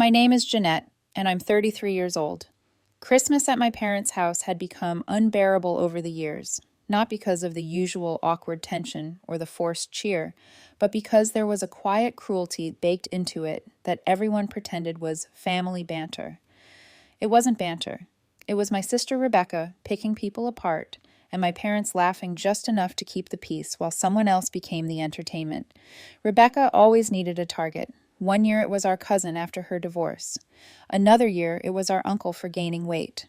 My name is Jeanette, and I'm 33 years old. Christmas at my parents' house had become unbearable over the years, not because of the usual awkward tension or the forced cheer, but because there was a quiet cruelty baked into it that everyone pretended was family banter. It wasn't banter. It was my sister Rebecca picking people apart, and my parents laughing just enough to keep the peace while someone else became the entertainment. Rebecca always needed a target. One year it was our cousin after her divorce. Another year it was our uncle for gaining weight.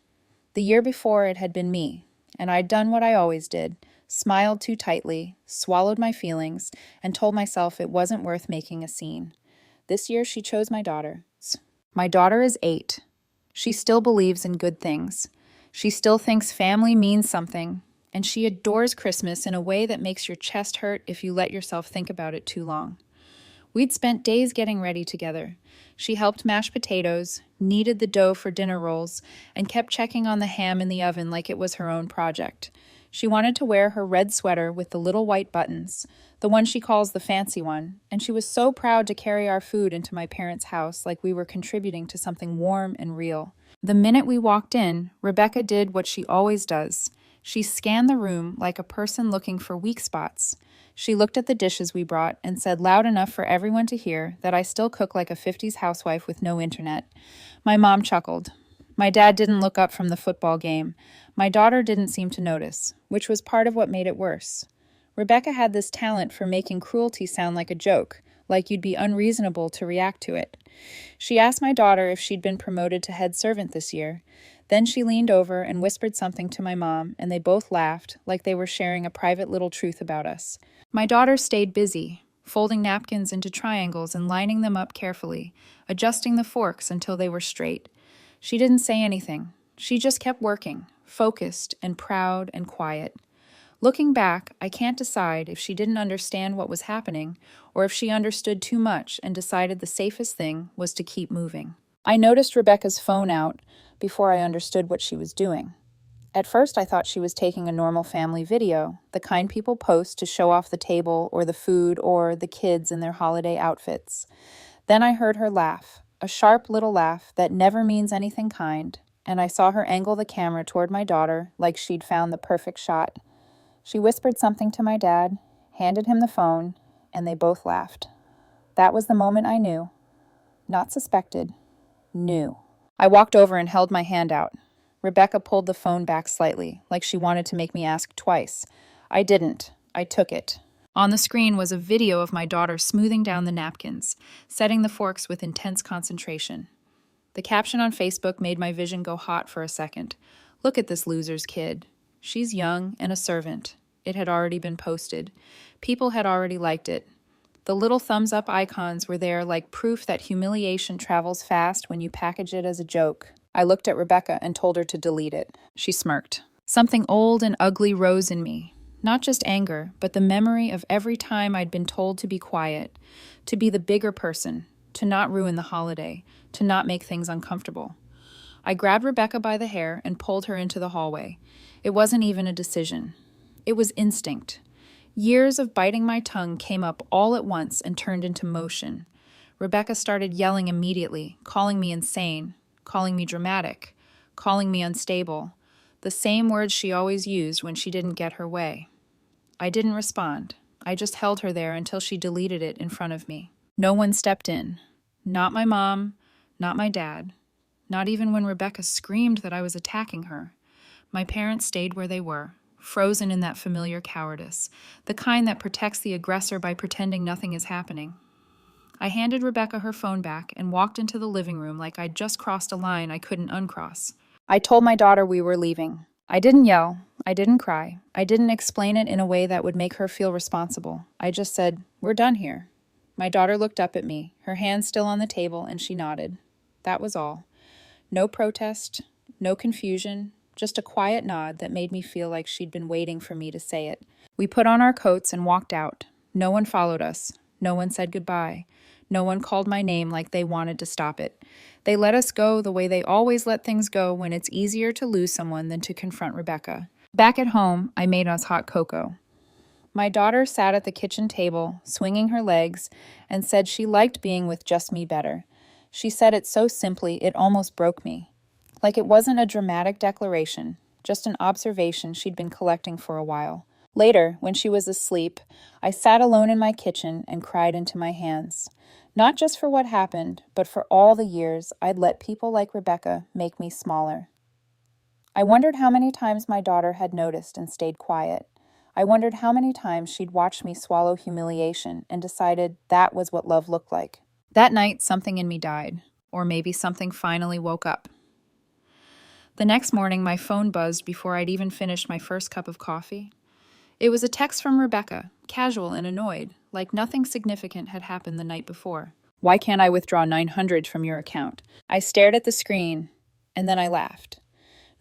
The year before it had been me, and I'd done what I always did, smiled too tightly, swallowed my feelings, and told myself it wasn't worth making a scene. This year she chose my daughter. My daughter is 8. She still believes in good things. She still thinks family means something, and she adores Christmas in a way that makes your chest hurt if you let yourself think about it too long. We'd spent days getting ready together. She helped mash potatoes, kneaded the dough for dinner rolls, and kept checking on the ham in the oven like it was her own project. She wanted to wear her red sweater with the little white buttons, the one she calls the fancy one, and she was so proud to carry our food into my parents' house like we were contributing to something warm and real. The minute we walked in, Rebecca did what she always does. She scanned the room like a person looking for weak spots. She looked at the dishes we brought and said loud enough for everyone to hear that I still cook like a 50s housewife with no internet. My mom chuckled. My dad didn't look up from the football game. My daughter didn't seem to notice, which was part of what made it worse. Rebecca had this talent for making cruelty sound like a joke, like you'd be unreasonable to react to it. She asked my daughter if she'd been promoted to head servant this year. Then she leaned over and whispered something to my mom, and they both laughed, like they were sharing a private little truth about us. My daughter stayed busy, folding napkins into triangles and lining them up carefully, adjusting the forks until they were straight. She didn't say anything. She just kept working, focused and proud and quiet. Looking back, I can't decide if she didn't understand what was happening or if she understood too much and decided the safest thing was to keep moving. I noticed Rebecca's phone out before I understood what she was doing. At first, I thought she was taking a normal family video, the kind people post to show off the table or the food or the kids in their holiday outfits. Then I heard her laugh, a sharp little laugh that never means anything kind, and I saw her angle the camera toward my daughter like she'd found the perfect shot. She whispered something to my dad, handed him the phone, and they both laughed. That was the moment I knew. Not suspected. Knew. I walked over and held my hand out. Rebecca pulled the phone back slightly, like she wanted to make me ask twice. I didn't. I took it. On the screen was a video of my daughter smoothing down the napkins, setting the forks with intense concentration. The caption on Facebook made my vision go hot for a second. Look at this loser's kid. She's young and a servant. It had already been posted. People had already liked it. The little thumbs-up icons were there like proof that humiliation travels fast when you package it as a joke. I looked at Rebecca and told her to delete it. She smirked. Something old and ugly rose in me. Not just anger, but the memory of every time I'd been told to be quiet, to be the bigger person, to not ruin the holiday, to not make things uncomfortable. I grabbed Rebecca by the hair and pulled her into the hallway. It wasn't even a decision. It was instinct. Years of biting my tongue came up all at once and turned into motion. Rebecca started yelling immediately, calling me insane, calling me dramatic, calling me unstable, the same words she always used when she didn't get her way. I didn't respond. I just held her there until she deleted it in front of me. No one stepped in. Not my mom, not my dad, not even when Rebecca screamed that I was attacking her. My parents stayed where they were, frozen in that familiar cowardice, the kind that protects the aggressor by pretending nothing is happening. I handed Rebecca her phone back and walked into the living room like I'd just crossed a line I couldn't uncross. I told my daughter we were leaving. I didn't yell. I didn't cry. I didn't explain it in a way that would make her feel responsible. I just said, "We're done here." My daughter looked up at me, her hand still on the table, and she nodded. That was all. No protest, no confusion, just a quiet nod that made me feel like she'd been waiting for me to say it. We put on our coats and walked out. No one followed us. No one said goodbye. No one called my name like they wanted to stop it. They let us go the way they always let things go when it's easier to lose someone than to confront Rebecca. Back at home, I made us hot cocoa. My daughter sat at the kitchen table, swinging her legs, and said she liked being with just me better. She said it so simply it almost broke me. Like it wasn't a dramatic declaration, just an observation she'd been collecting for a while. Later, when she was asleep, I sat alone in my kitchen and cried into my hands. Not just for what happened, but for all the years I'd let people like Rebecca make me smaller. I wondered how many times my daughter had noticed and stayed quiet. I wondered how many times she'd watched me swallow humiliation and decided that was what love looked like. That night, something in me died, or maybe something finally woke up. The next morning, my phone buzzed before I'd even finished my first cup of coffee. It was a text from Rebecca, casual and annoyed, like nothing significant had happened the night before. "Why can't I withdraw $900 from your account?" I stared at the screen, and then I laughed.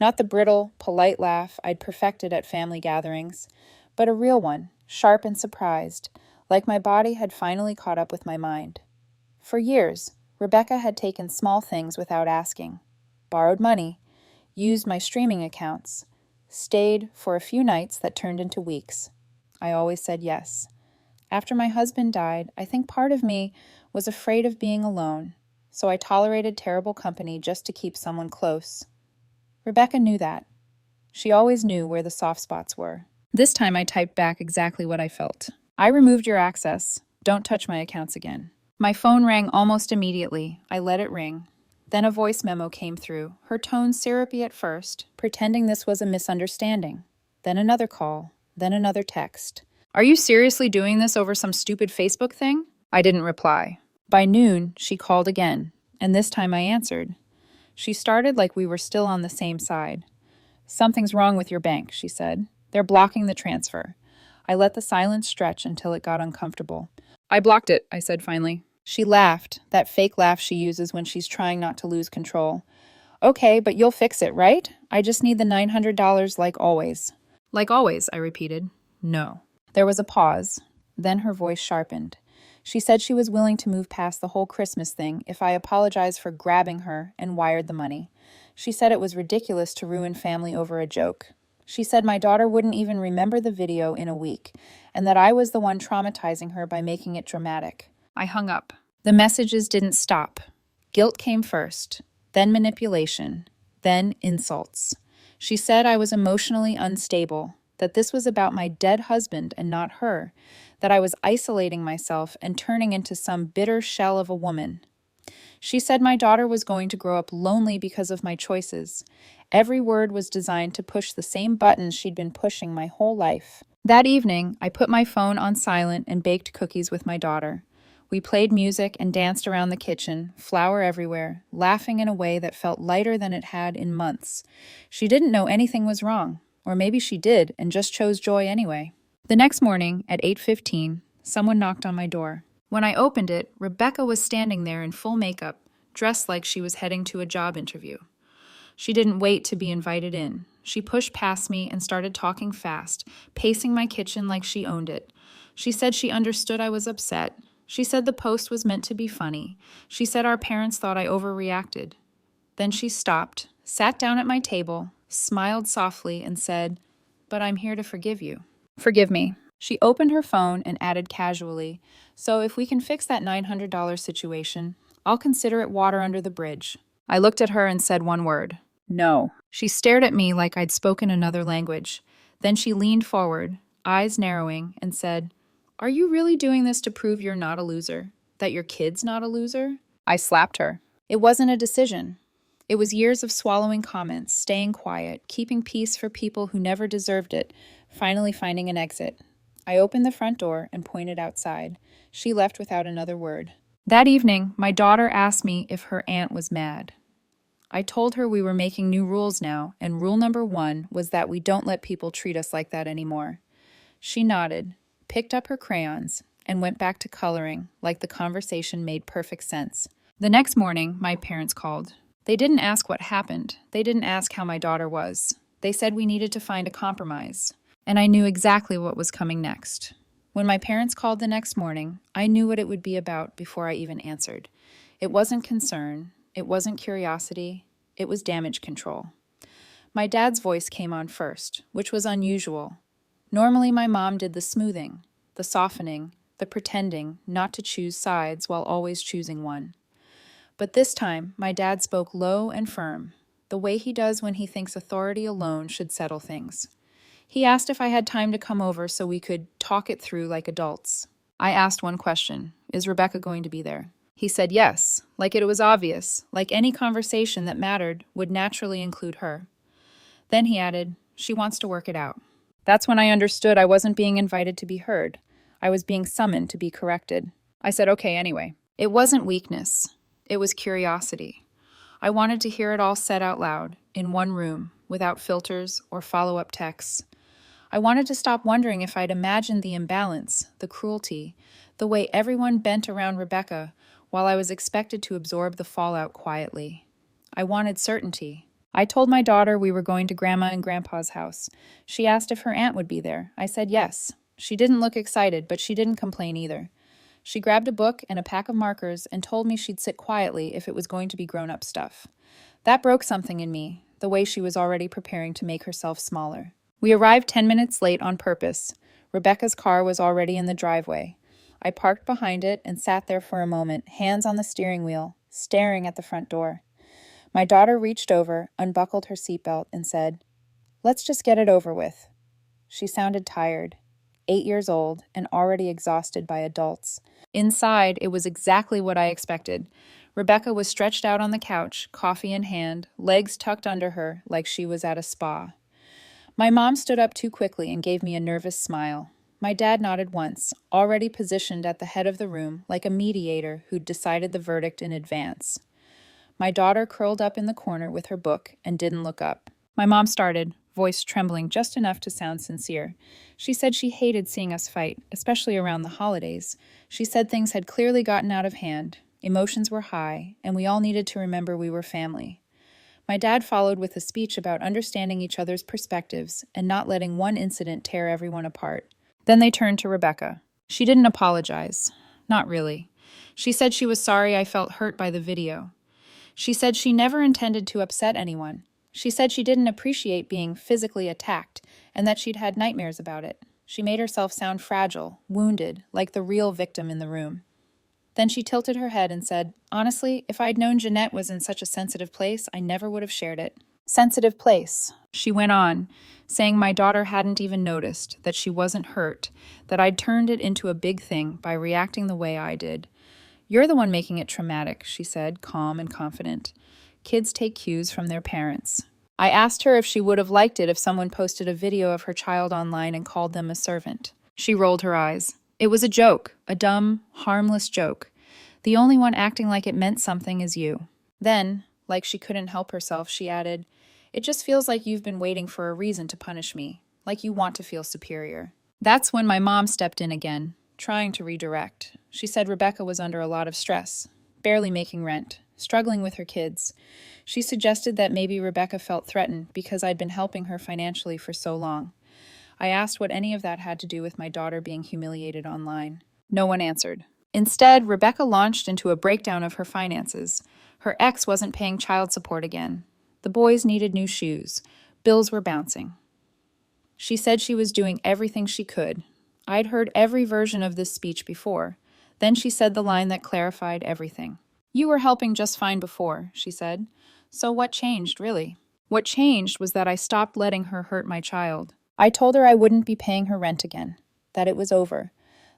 Not the brittle, polite laugh I'd perfected at family gatherings, but a real one, sharp and surprised, like my body had finally caught up with my mind. For years, Rebecca had taken small things without asking, borrowed money, used my streaming accounts, stayed for a few nights that turned into weeks. I always said yes. After my husband died, I think part of me was afraid of being alone, so I tolerated terrible company just to keep someone close. Rebecca knew that. She always knew where the soft spots were. This time I typed back exactly what I felt. "I removed your access. Don't touch my accounts again." My phone rang almost immediately. I let it ring. Then a voice memo came through, her tone syrupy at first, pretending this was a misunderstanding. Then another call, then another text. "Are you seriously doing this over some stupid Facebook thing?" I didn't reply. By noon, she called again, and this time I answered. She started like we were still on the same side. "Something's wrong with your bank," she said. "They're blocking the transfer." I let the silence stretch until it got uncomfortable. "I blocked it," I said finally. She laughed, that fake laugh she uses when she's trying not to lose control. "Okay, but you'll fix it, right? I just need the $900 like always." "Like always," I repeated. "No." There was a pause. Then her voice sharpened. She said she was willing to move past the whole Christmas thing if I apologized for grabbing her and wired the money. She said it was ridiculous to ruin family over a joke. She said my daughter wouldn't even remember the video in a week, and that I was the one traumatizing her by making it dramatic. I hung up. The messages didn't stop. Guilt came first, then manipulation, then insults. She said I was emotionally unstable, that this was about my dead husband and not her, that I was isolating myself and turning into some bitter shell of a woman. She said my daughter was going to grow up lonely because of my choices. Every word was designed to push the same buttons she'd been pushing my whole life. That evening, I put my phone on silent and baked cookies with my daughter. We played music and danced around the kitchen, flour everywhere, laughing in a way that felt lighter than it had in months. She didn't know anything was wrong, or maybe she did and just chose joy anyway. The next morning, at 8:15, someone knocked on my door. When I opened it, Rebecca was standing there in full makeup, dressed like she was heading to a job interview. She didn't wait to be invited in. She pushed past me and started talking fast, pacing my kitchen like she owned it. She said she understood I was upset. She said the post was meant to be funny. She said our parents thought I overreacted. Then she stopped, sat down at my table, smiled softly, and said, "But I'm here to forgive you." "Forgive me." She opened her phone and added casually, "So if we can fix that $900 situation, I'll consider it water under the bridge." I looked at her and said one word, "No." She stared at me like I'd spoken another language. Then she leaned forward, eyes narrowing, and said, "Are you really doing this to prove you're not a loser? That your kid's not a loser?" I slapped her. It wasn't a decision. It was years of swallowing comments, staying quiet, keeping peace for people who never deserved it, finally finding an exit. I opened the front door and pointed outside. She left without another word. That evening, my daughter asked me if her aunt was mad. I told her we were making new rules now, and rule number 1 was that we don't let people treat us like that anymore. She nodded, picked up her crayons, and went back to coloring, like the conversation made perfect sense. The next morning, my parents called. They didn't ask what happened. They didn't ask how my daughter was. They said we needed to find a compromise. And I knew exactly what was coming next. When my parents called the next morning, I knew what it would be about before I even answered. It wasn't concern. It wasn't curiosity. It was damage control. My dad's voice came on first, which was unusual. Normally, my mom did the smoothing, the softening, the pretending not to choose sides while always choosing one. But this time, my dad spoke low and firm, the way he does when he thinks authority alone should settle things. He asked if I had time to come over so we could talk it through like adults. I asked one question: is Rebecca going to be there? He said yes, like it was obvious, like any conversation that mattered would naturally include her. Then he added, she wants to work it out. That's when I understood I wasn't being invited to be heard. I was being summoned to be corrected. I said okay anyway. It wasn't weakness. It was curiosity. I wanted to hear it all said out loud, in one room, without filters or follow-up texts. I wanted to stop wondering if I'd imagined the imbalance, the cruelty, the way everyone bent around Rebecca while I was expected to absorb the fallout quietly. I wanted certainty. I told my daughter we were going to Grandma and Grandpa's house. She asked if her aunt would be there. I said yes. She didn't look excited, but she didn't complain either. She grabbed a book and a pack of markers and told me she'd sit quietly if it was going to be grown-up stuff. That broke something in me, the way she was already preparing to make herself smaller. We arrived 10 minutes late on purpose. Rebecca's car was already in the driveway. I parked behind it and sat there for a moment, hands on the steering wheel, staring at the front door. My daughter reached over, unbuckled her seatbelt, and said, "Let's just get it over with." She sounded tired, 8 years old, and already exhausted by adults. Inside, it was exactly what I expected. Rebecca was stretched out on the couch, coffee in hand, legs tucked under her like she was at a spa. My mom stood up too quickly and gave me a nervous smile. My dad nodded once, already positioned at the head of the room like a mediator who'd decided the verdict in advance. My daughter curled up in the corner with her book and didn't look up. My mom started, voice trembling just enough to sound sincere. She said she hated seeing us fight, especially around the holidays. She said things had clearly gotten out of hand, emotions were high, and we all needed to remember we were family. My dad followed with a speech about understanding each other's perspectives and not letting one incident tear everyone apart. Then they turned to Rebecca. She didn't apologize. Not really. She said she was sorry I felt hurt by the video. She said she never intended to upset anyone. She said she didn't appreciate being physically attacked and that she'd had nightmares about it. She made herself sound fragile, wounded, like the real victim in the room. Then she tilted her head and said, "Honestly, if I'd known Jeanette was in such a sensitive place, I never would have shared it." Sensitive place, she went on, saying my daughter hadn't even noticed, that she wasn't hurt, that I'd turned it into a big thing by reacting the way I did. "You're the one making it traumatic," she said, calm and confident. "Kids take cues from their parents." I asked her if she would have liked it if someone posted a video of her child online and called them a servant. She rolled her eyes. "It was a joke, a dumb, harmless joke. The only one acting like it meant something is you." Then, like she couldn't help herself, she added, "It just feels like you've been waiting for a reason to punish me, like you want to feel superior." That's when my mom stepped in again, trying to redirect. She said Rebecca was under a lot of stress, barely making rent, struggling with her kids. She suggested that maybe Rebecca felt threatened because I'd been helping her financially for so long. I asked what any of that had to do with my daughter being humiliated online. No one answered. Instead, Rebecca launched into a breakdown of her finances. Her ex wasn't paying child support again. The boys needed new shoes. Bills were bouncing. She said she was doing everything she could. I'd heard every version of this speech before. Then she said the line that clarified everything. "You were helping just fine before," she said. "So what changed, really?" What changed was that I stopped letting her hurt my child. I told her I wouldn't be paying her rent again, that it was over.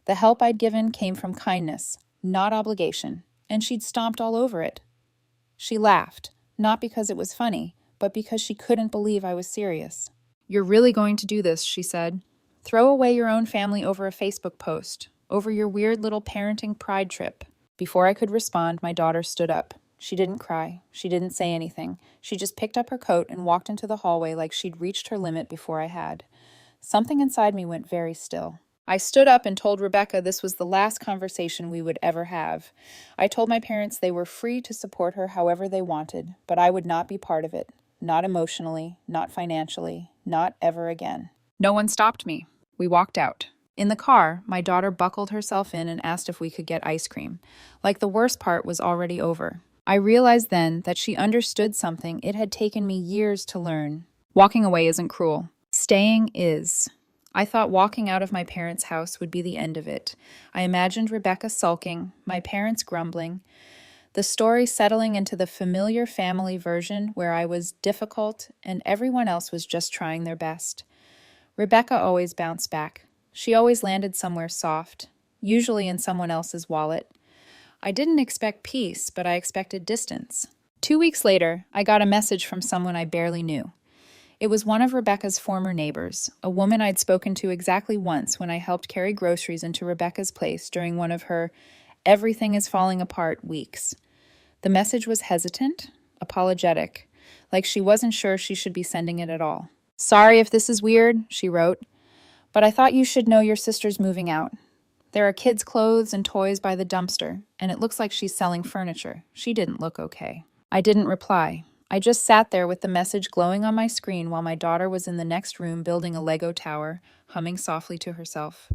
The help I'd given came from kindness, not obligation, and she'd stomped all over it. She laughed, not because it was funny, but because she couldn't believe I was serious. "You're really going to do this," she said. "Throw away your own family over a Facebook post, over your weird little parenting pride trip." Before I could respond, my daughter stood up. She didn't cry. She didn't say anything. She just picked up her coat and walked into the hallway like she'd reached her limit before I had. Something inside me went very still. I stood up and told Rebecca this was the last conversation we would ever have. I told my parents they were free to support her however they wanted, but I would not be part of it. Not emotionally, not financially, not ever again. No one stopped me. We walked out. In the car, my daughter buckled herself in and asked if we could get ice cream. Like the worst part was already over. I realized then that she understood something it had taken me years to learn. Walking away isn't cruel. Staying is. I thought walking out of my parents' house would be the end of it. I imagined Rebecca sulking, my parents grumbling, the story settling into the familiar family version where I was difficult and everyone else was just trying their best. Rebecca always bounced back. She always landed somewhere soft, usually in someone else's wallet. I didn't expect peace, but I expected distance. 2 weeks later, I got a message from someone I barely knew. It was one of Rebecca's former neighbors, a woman I'd spoken to exactly once when I helped carry groceries into Rebecca's place during one of her everything is falling apart weeks. The message was hesitant, apologetic, like she wasn't sure she should be sending it at all. "Sorry if this is weird," she wrote, "but I thought you should know your sister's moving out. There are kids' clothes and toys by the dumpster, and it looks like she's selling furniture. She didn't look okay." I didn't reply. I just sat there with the message glowing on my screen while my daughter was in the next room building a Lego tower, humming softly to herself.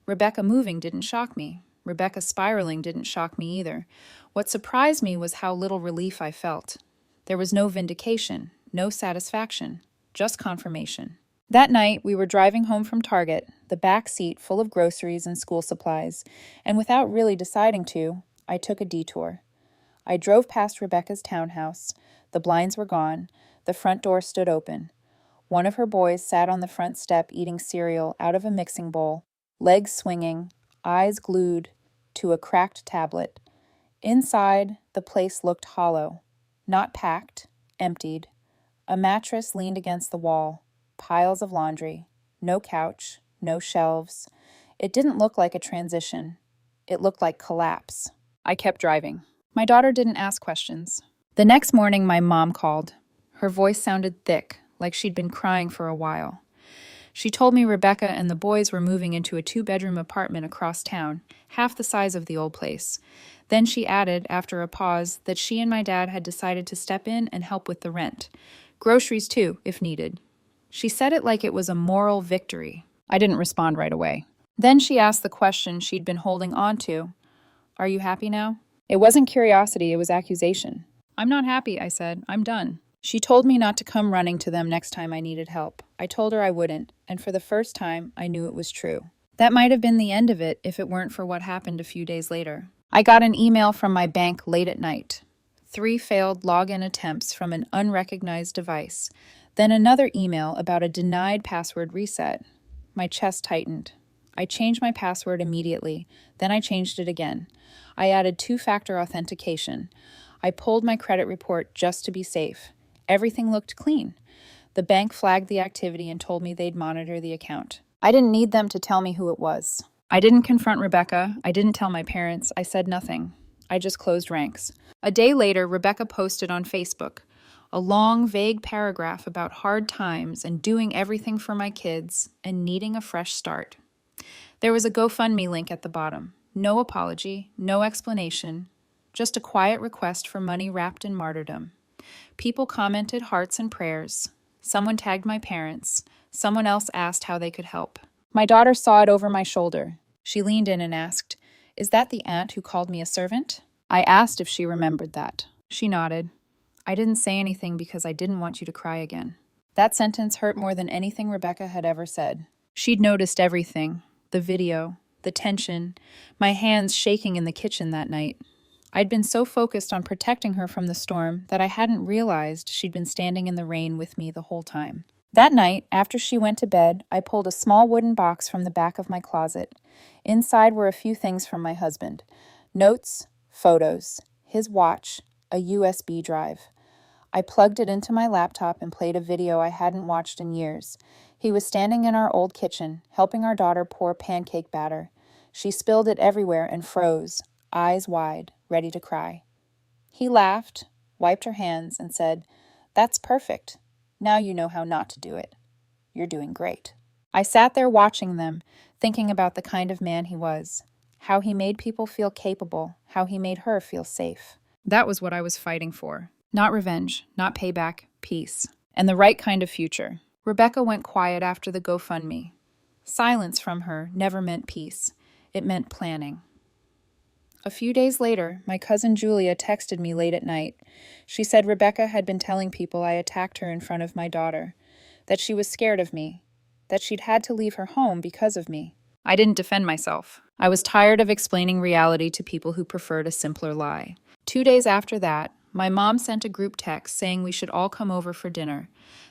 Rebecca moving didn't shock me. Rebecca spiraling didn't shock me either. What surprised me was how little relief I felt. There was no vindication, no satisfaction, just confirmation. That night, we were driving home from Target, the back seat full of groceries and school supplies, and without really deciding to, I took a detour. I drove past Rebecca's townhouse. The blinds were gone. The front door stood open. One of her boys sat on the front step eating cereal out of a mixing bowl, legs swinging, eyes glued to a cracked tablet. Inside, the place looked hollow, not packed, emptied. A mattress leaned against the wall, piles of laundry, no couch, no shelves. It didn't look like a transition. It looked like collapse. I kept driving. My daughter didn't ask questions. The next morning, my mom called. Her voice sounded thick, like she'd been crying for a while. She told me Rebecca and the boys were moving into a 2-bedroom apartment across town, half the size of the old place. Then she added, after a pause, that she and my dad had decided to step in and help with the rent. Groceries, too, if needed. She said it like it was a moral victory. I didn't respond right away. Then she asked the question she'd been holding on to. "Are you happy now?" It wasn't curiosity, it was accusation. "I'm not happy," I said. "I'm done." She told me not to come running to them next time I needed help. I told her I wouldn't, and for the first time, I knew it was true. That might have been the end of it if it weren't for what happened a few days later. I got an email from my bank late at night. 3 failed login attempts from an unrecognized device. Then another email about a denied password reset. My chest tightened. I changed my password immediately. Then I changed it again. I added 2-factor authentication. I pulled my credit report just to be safe. Everything looked clean. The bank flagged the activity and told me they'd monitor the account. I didn't need them to tell me who it was. I didn't confront Rebecca. I didn't tell my parents. I said nothing. I just closed ranks. A day later, Rebecca posted on Facebook a long, vague paragraph about hard times and doing everything for my kids and needing a fresh start. There was a GoFundMe link at the bottom. No apology, no explanation, just a quiet request for money wrapped in martyrdom. People commented hearts and prayers. Someone tagged my parents. Someone else asked how they could help. My daughter saw it over my shoulder. She leaned in and asked, "Is that the aunt who called me a servant?" I asked if she remembered that. She nodded. I didn't say anything because I didn't want you to cry again. That sentence hurt more than anything Rebecca had ever said. She'd noticed everything. The video, the tension, my hands shaking in the kitchen that night. I'd been so focused on protecting her from the storm that I hadn't realized she'd been standing in the rain with me the whole time. That night, after she went to bed, I pulled a small wooden box from the back of my closet. Inside were a few things from my husband. Notes, photos, his watch, a USB drive. I plugged it into my laptop and played a video I hadn't watched in years. He was standing in our old kitchen, helping our daughter pour pancake batter. She spilled it everywhere and froze, eyes wide, ready to cry. He laughed, wiped her hands, and said, "That's perfect. Now you know how not to do it. You're doing great." I sat there watching them, thinking about the kind of man he was, how he made people feel capable, how he made her feel safe. That was what I was fighting for. Not revenge, not payback, peace. And the right kind of future. Rebecca went quiet after the GoFundMe. Silence from her never meant peace. It meant planning. A few days later, my cousin Julia texted me late at night. She said Rebecca had been telling people I attacked her in front of my daughter, that she was scared of me, that she'd had to leave her home because of me. I didn't defend myself. I was tired of explaining reality to people who preferred a simpler lie. 2 days after that, my mom sent a group text saying we should all come over for dinner,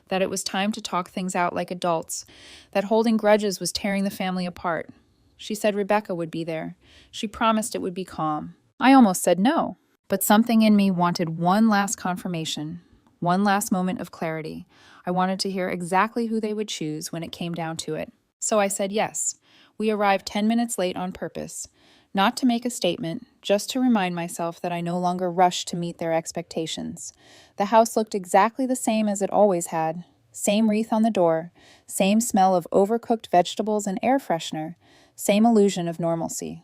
that it was time to talk things out like adults, that holding grudges was tearing the family apart. She said Rebecca would be there. She promised it would be calm. I almost said no, but something in me wanted one last confirmation, one last moment of clarity. I wanted to hear exactly who they would choose when it came down to it. So I said yes. We arrived 10 minutes late on purpose. Not to make a statement, just to remind myself that I no longer rushed to meet their expectations. The house looked exactly the same as it always had. Same wreath on the door, same smell of overcooked vegetables and air freshener, same illusion of normalcy.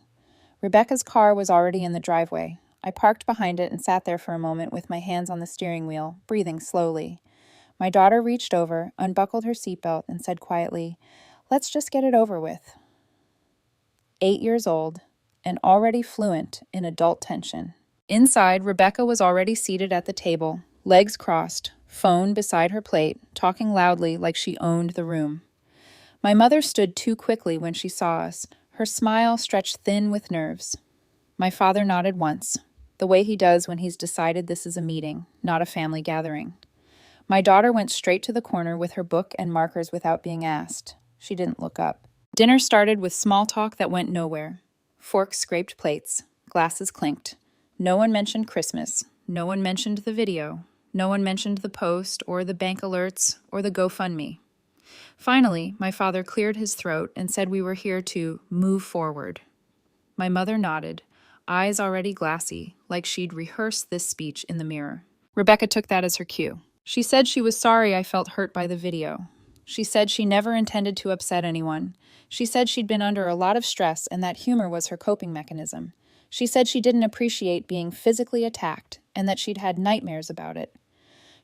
Rebecca's car was already in the driveway. I parked behind it and sat there for a moment with my hands on the steering wheel, breathing slowly. My daughter reached over, unbuckled her seatbelt, and said quietly, "Let's just get it over with." 8 years old, and already fluent in adult tension. Inside, Rebecca was already seated at the table, legs crossed, phone beside her plate, talking loudly like she owned the room. My mother stood too quickly when she saw us, her smile stretched thin with nerves. My father nodded once, the way he does when he's decided this is a meeting, not a family gathering. My daughter went straight to the corner with her book and markers without being asked. She didn't look up. Dinner started with small talk that went nowhere. Forks scraped plates. Glasses clinked. No one mentioned Christmas. No one mentioned the video. No one mentioned the post or the bank alerts or the GoFundMe. Finally, my father cleared his throat and said we were here to move forward. My mother nodded, eyes already glassy, like she'd rehearsed this speech in the mirror. Rebecca took that as her cue. She said she was sorry I felt hurt by the video. She said she never intended to upset anyone. She said she'd been under a lot of stress and that humor was her coping mechanism. She said she didn't appreciate being physically attacked and that she'd had nightmares about it.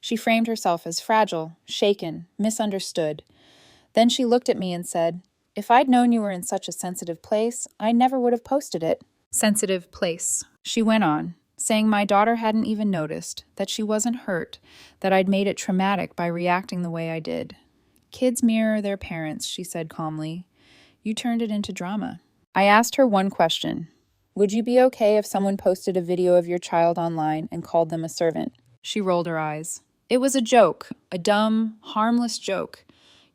She framed herself as fragile, shaken, misunderstood. Then she looked at me and said, "If I'd known you were in such a sensitive place, I never would have posted it." Sensitive place. She went on, saying my daughter hadn't even noticed, that she wasn't hurt, that I'd made it traumatic by reacting the way I did. "Kids mirror their parents," she said calmly. "You turned it into drama." I asked her one question. Would you be okay if someone posted a video of your child online and called them a servant? She rolled her eyes. It was a joke, a dumb, harmless joke.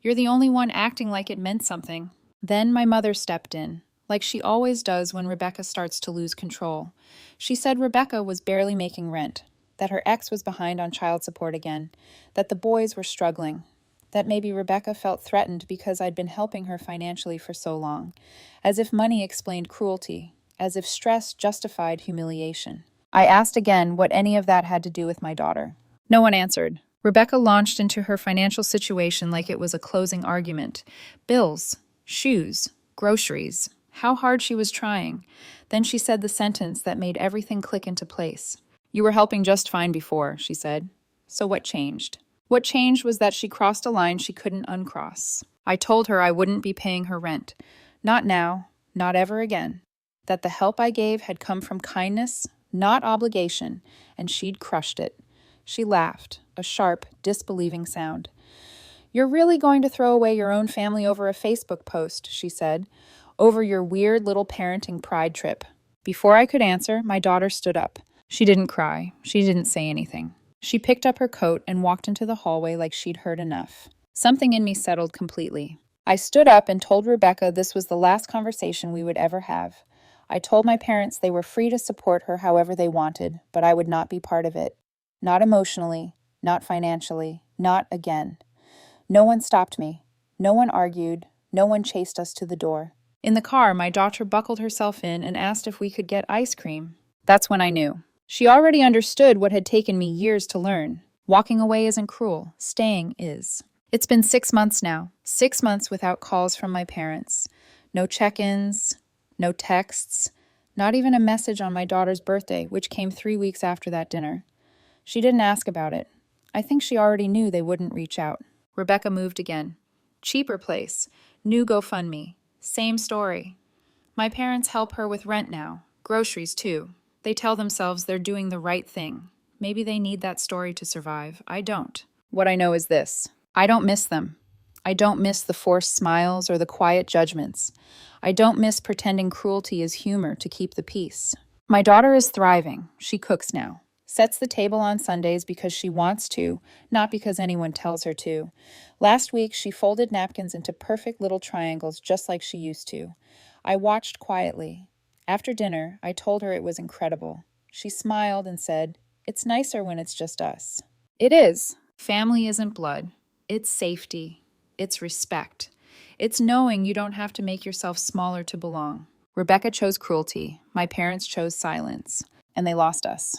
You're the only one acting like it meant something. Then my mother stepped in, like she always does when Rebecca starts to lose control. She said Rebecca was barely making rent, that her ex was behind on child support again, that the boys were struggling, that maybe Rebecca felt threatened because I'd been helping her financially for so long, as if money explained cruelty, as if stress justified humiliation. I asked again what any of that had to do with my daughter. No one answered. Rebecca launched into her financial situation like it was a closing argument. Bills, shoes, groceries, how hard she was trying. Then she said the sentence that made everything click into place. "You were helping just fine before," she said. "So what changed?" What changed was that she crossed a line she couldn't uncross. I told her I wouldn't be paying her rent. Not now, not ever again. That the help I gave had come from kindness, not obligation, and she'd crushed it. She laughed, a sharp, disbelieving sound. "You're really going to throw away your own family over a Facebook post," she said, "over your weird little parenting pride trip." Before I could answer, my daughter stood up. She didn't cry. She didn't say anything. She picked up her coat and walked into the hallway like she'd heard enough. Something in me settled completely. I stood up and told Rebecca this was the last conversation we would ever have. I told my parents they were free to support her however they wanted, but I would not be part of it. Not emotionally, not financially, not again. No one stopped me. No one argued. No one chased us to the door. In the car, my daughter buckled herself in and asked if we could get ice cream. That's when I knew. She already understood what had taken me years to learn. Walking away isn't cruel. Staying is. It's been 6 months now. 6 months without calls from my parents. No check-ins. No texts. Not even a message on my daughter's birthday, which came 3 weeks after that dinner. She didn't ask about it. I think she already knew they wouldn't reach out. Rebecca moved again. Cheaper place. New GoFundMe. Same story. My parents help her with rent now. Groceries, too. They tell themselves they're doing the right thing. Maybe they need that story to survive. I don't. What I know is this. I don't miss them. I don't miss the forced smiles or the quiet judgments. I don't miss pretending cruelty is humor to keep the peace. My daughter is thriving. She cooks now. Sets the table on Sundays because she wants to, not because anyone tells her to. Last week, she folded napkins into perfect little triangles just like she used to. I watched quietly. After dinner, I told her it was incredible. She smiled and said, "It's nicer when it's just us." It is. Family isn't blood. It's safety. It's respect. It's knowing you don't have to make yourself smaller to belong. Rebecca chose cruelty. My parents chose silence. And they lost us.